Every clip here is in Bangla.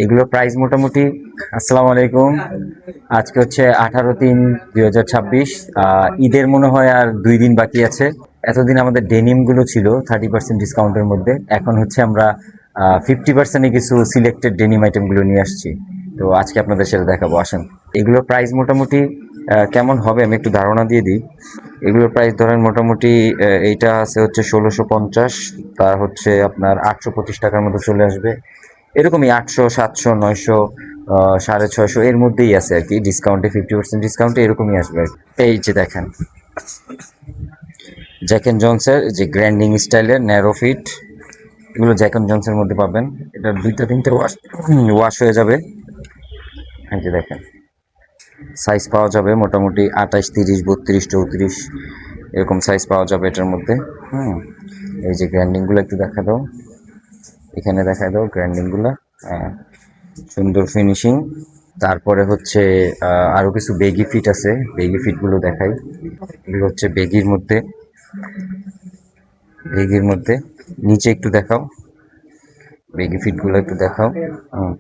এগুলো প্রাইস মোটামুটি। আসসালামু আলাইকুম। আজকে হচ্ছে 18/3/2026। ঈদের মনে হয় আর 2 দিন বাকি আছে। এতদিন আমাদের ডেনিম গুলো ছিল 30% ডিসকাউন্টের মধ্যে, এখন হচ্ছে আমরা 50%-এ কিছু সিলেক্টেড ডেনিম আইটেম গুলো নিয়ে আসছি। তো আজকে আপনাদের সেটা দেখাবো, আসেন। এগুলোর প্রাইস মোটামুটি কেমন হবে আমি একটু ধারণা দিয়ে দিই। এগুলোর প্রাইস ধরেন মোটামুটি এইটা আছে হচ্ছে 1650, তার হচ্ছে আপনার 825 টাকার মতো চলে আসবে। এরকমই 800, 700, 900, 650 এর মধ্যেই আছে আর কি, ডিসকাউন্টে 50% ডিসকাউন্টে এরকমই আসবে আর কি। এই যে দেখেন, জ্যাক এন্ড জনসের যে গ্র্যান্ডিং স্টাইলের ন্যারো ফিট, এগুলো জ্যাক এন্ড জনসের মধ্যে পাবেন। এটা 2-3টে ওয়াশ হয়ে যাবে। এই যে দেখেন, সাইজ পাওয়া যাবে মোটামুটি 28, 30, 32, 34 এরকম সাইজ পাওয়া যাবে এটার মধ্যে। হুম, এই যে গ্র্যান্ডিংগুলো একটু দেখা দাও, এখানে দেখা দাও গ্র্যান্ডিংগুলো। হ্যাঁ, সুন্দর ফিনিশিং। তারপরে হচ্ছে আরো কিছু বেগি ফিট আছে, বেগি ফিট গুলো দেখাই। এগুলো হচ্ছে বেগির মধ্যে নিচে একটু দেখাও, বেগি ফিট গুলো একটু দেখাও। হুম,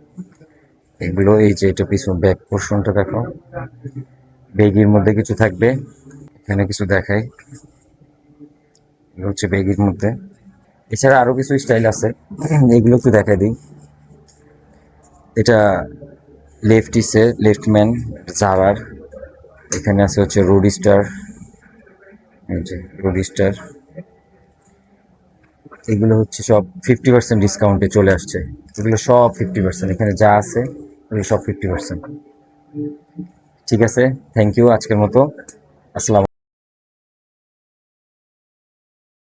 এগুলো এই যে এটা পিছন ব্যাক পোর্শনটা দেখাও, বেগির মধ্যে কিছু থাকবে। এখানে কিছু দেখাই, এগুলো হচ্ছে বেগির মধ্যে। এছাড়া আরো কিছু স্টাইল আছে, এগুলো একটু দেখাই দিই। এটা লেফটিসে লেফটম্যান জারার, এখানে আছে হচ্ছে রোডিস্টার, এই যে রোডিস্টার। এগুলো হচ্ছে সব 50% ডিসকাউন্টে চলে আসছে। এগুলো সব 50%, এখানে যা আছে এগুলো সব 50%। ঠিক আছে, থ্যাংক ইউ আজকের মতো। আসসালাম।